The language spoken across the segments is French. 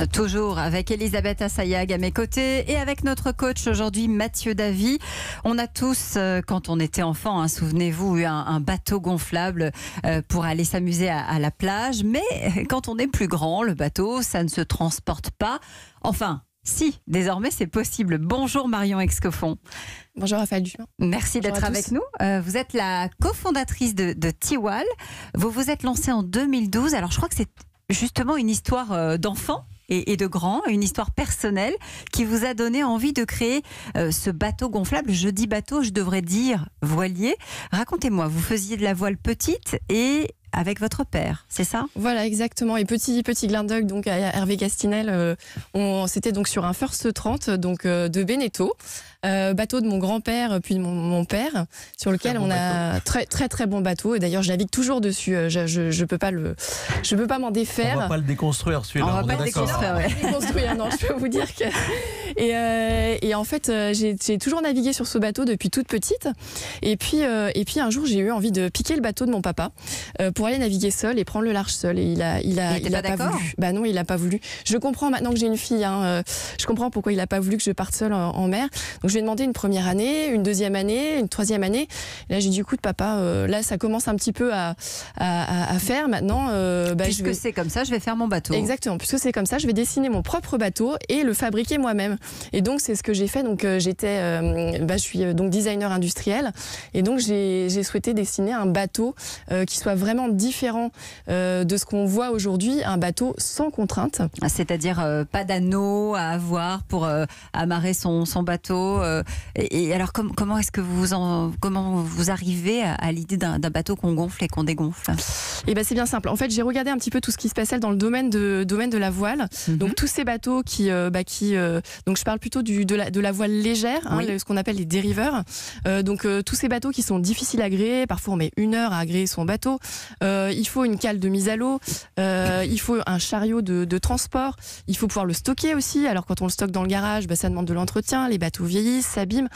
Toujours avec Elisabeth Assayag à mes côtés et avec notre coach aujourd'hui, Mathieu Davy. On a tous, quand on était enfant, souvenez-vous, eu un bateau gonflable pour aller s'amuser à la plage. Mais quand on est plus grand, le bateau, ça ne se transporte pas. Enfin, si, désormais c'est possible. Bonjour Marion Excoffon. Bonjour Raphaël Duchamp. Merci d'être avec nous. Vous êtes la cofondatrice de Tiwal. Vous vous êtes lancée en 2012. Alors je crois que c'est justement une histoire d'enfant et de grand, une histoire personnelle qui vous a donné envie de créer ce bateau gonflable. Je dis bateau, je devrais dire voilier. Racontez-moi, vous faisiez de la voile petite et avec votre père, c'est ça? Voilà, exactement. Et petit Glindock, donc à Hervé Castinel, c'était donc sur un First 30, donc de Beneteau, bateau de mon grand-père puis de mon père, sur lequel on a très bon bateau. Et d'ailleurs, je navigue toujours dessus. Je peux pas m'en défaire. On va pas le déconstruire celui-là. On va pas le déconstruire. Déconstruire, non, je peux vous dire que. Et en fait, j'ai toujours navigué sur ce bateau depuis toute petite. Et puis un jour, j'ai eu envie de piquer le bateau de mon papa pour aller naviguer seul et prendre le large seul. Et il a pas voulu. Bah non, il a pas voulu. Je comprends maintenant que j'ai une fille. Je comprends pourquoi il a pas voulu que je parte seule en mer. Donc je lui ai demandé une première année, une deuxième année, une troisième année. Et là j'ai dit écoute papa, là ça commence un petit peu à faire maintenant. Puisque c'est comme ça, je vais faire mon bateau. Exactement. Puisque c'est comme ça, je vais dessiner mon propre bateau et le fabriquer moi-même. Et donc c'est ce que j'ai fait. Donc je suis donc designer industriel et donc j'ai souhaité dessiner un bateau qui soit vraiment différent de ce qu'on voit aujourd'hui, un bateau sans contrainte. C'est-à-dire pas d'anneau à avoir pour amarrer son bateau. Et alors comment est-ce que comment vous arrivez à l'idée d'un bateau qu'on gonfle et qu'on dégonfle? Et c'est bien simple. En fait, j'ai regardé un petit peu tout ce qui se passait dans le domaine de la voile. Donc tous ces bateaux donc je parle plutôt de la voile légère, oui. Ce qu'on appelle les dériveurs. Donc tous ces bateaux qui sont difficiles à gréer. Parfois on met 1 heure à agréer son bateau. Il faut une cale de mise à l'eau, il faut un chariot de transport, il faut pouvoir le stocker aussi. Alors quand on le stocke dans le garage, ça demande de l'entretien, les bateaux vieillissent, s'abîment.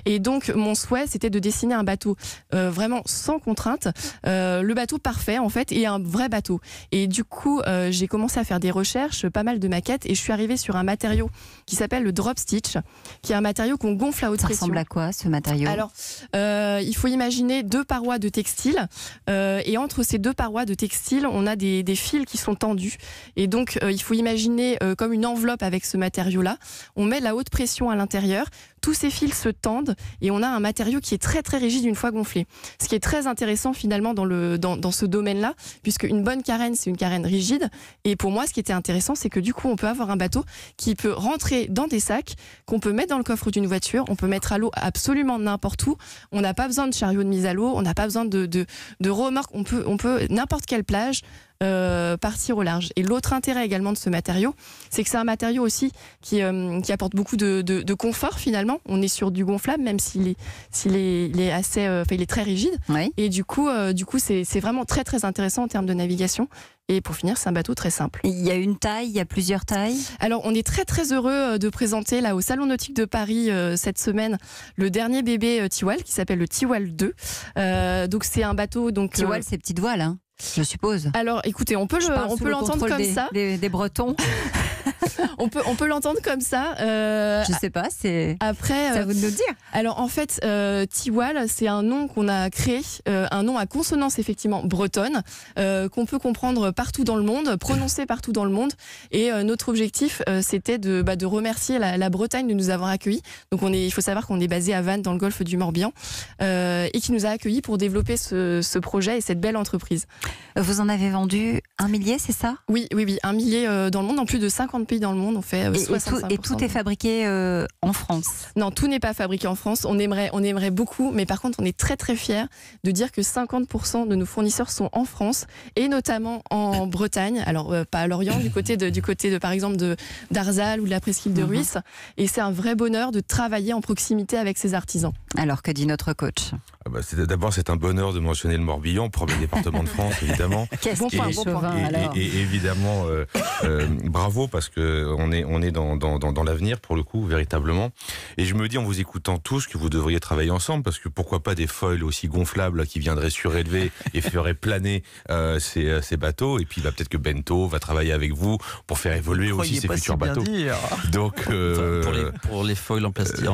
Et donc mon souhait c'était de dessiner un bateau vraiment sans contrainte, le bateau parfait en fait et un vrai bateau. Et du coup j'ai commencé à faire des recherches, pas mal de maquettes et je suis arrivée sur un matériau qui s'appelle le drop stitch, qui est un matériau qu'on gonfle à haute pression. Ça ressemble à quoi ce matériau? Alors il faut imaginer 2 parois de textile et entre ces 2 parois de textile, on a des fils qui sont tendus. Et donc, il faut imaginer comme une enveloppe avec ce matériau-là. On met de la haute pression à l'intérieur. Tous ces fils se tendent et on a un matériau qui est très très rigide une fois gonflé. Ce qui est très intéressant finalement dans ce domaine-là, puisque une bonne carène, c'est une carène rigide. Et pour moi, ce qui était intéressant, c'est que du coup, on peut avoir un bateau qui peut rentrer dans des sacs, qu'on peut mettre dans le coffre d'une voiture, on peut mettre à l'eau absolument n'importe où. On n'a pas besoin de chariot de mise à l'eau, on n'a pas besoin de remorque, on peut n'importe quelle plage partir au large. Et l'autre intérêt également de ce matériau, c'est que c'est un matériau aussi qui apporte beaucoup de confort finalement. On est sur du gonflable, même s'il est assez, il est très rigide. Oui. Et du coup, c'est vraiment très très intéressant en termes de navigation. Et pour finir, c'est un bateau très simple. Il y a une taille, il y a plusieurs tailles. Alors, on est très très heureux de présenter là au Salon Nautique de Paris cette semaine le dernier bébé Tiwal qui s'appelle le Tiwal 2. Donc c'est un bateau Tiwal, c'est petite voile, hein, je suppose. Alors, écoutez, on peut l'entendre comme ça. Des Bretons. on peut l'entendre comme ça. Je sais pas, c'est à vous de nous dire. Alors en fait, Tiwal, c'est un nom qu'on a créé, un nom à consonance effectivement bretonne, qu'on peut comprendre partout dans le monde, prononcer partout dans le monde. Et notre objectif, c'était de remercier la Bretagne de nous avoir accueillis. Donc il faut savoir qu'on est basé à Vannes, dans le golfe du Morbihan, et qui nous a accueillis pour développer ce projet et cette belle entreprise. Vous en avez vendu 1 millier, c'est ça? Oui, 1 millier dans le monde, en plus de 50 pays dans le monde, on fait 65%. Et tout est fabriqué en France? Non, tout n'est pas fabriqué en France. On aimerait beaucoup, mais par contre, on est très très fiers de dire que 50% de nos fournisseurs sont en France et notamment en Bretagne. Alors pas à Lorient, du côté de par exemple d'Arzal ou de la presqu'île de Ruisse. Et c'est un vrai bonheur de travailler en proximité avec ces artisans. Alors que dit notre coach? D'abord, c'est un bonheur de mentionner le Morbihan, premier département de France, évidemment. Bon point, et évidemment, bravo, parce parce que on est dans l'avenir pour le coup, véritablement. Et je me dis en vous écoutant tous que vous devriez travailler ensemble, parce que pourquoi pas des foils aussi gonflables là, qui viendraient surélever et feraient planer ces bateaux. Et puis peut-être que Bento va travailler avec vous pour faire évoluer aussi ces futurs bateaux. Donc pour les foils en plastique,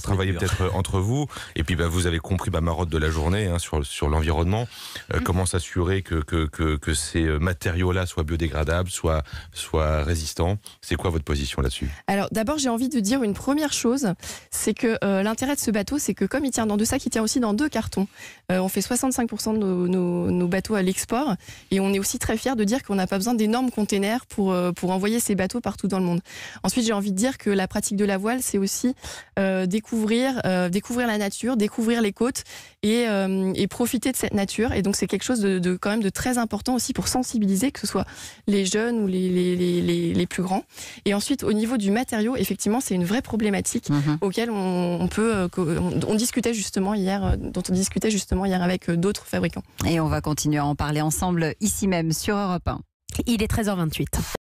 travailler peut-être entre vous. Et puis vous avez compris ma marotte de la journée sur l'environnement. Comment s'assurer que ces matériaux-là soient biodégradables, soient résistants. C'est quoi votre position là-dessus? Alors d'abord, j'ai envie de dire une première chose, c'est que l'intérêt de ce bateau, c'est que comme il tient dans 2 sacs, il tient aussi dans 2 cartons. On fait 65% de nos bateaux à l'export, et on est aussi très fiers de dire qu'on n'a pas besoin d'énormes containers pour envoyer ces bateaux partout dans le monde. Ensuite, j'ai envie de dire que la pratique de la voile, c'est aussi découvrir la nature, découvrir les côtes et profiter de cette nature. Et donc c'est quelque chose de quand même de très important aussi pour sensibiliser, que ce soit les jeunes ou les plus grands. Et ensuite, au niveau du matériau, effectivement, c'est une vraie problématique auquel on discutait justement hier avec d'autres fabricants. Et on va continuer à en parler ensemble ici même sur Europe 1. Il est 13h28.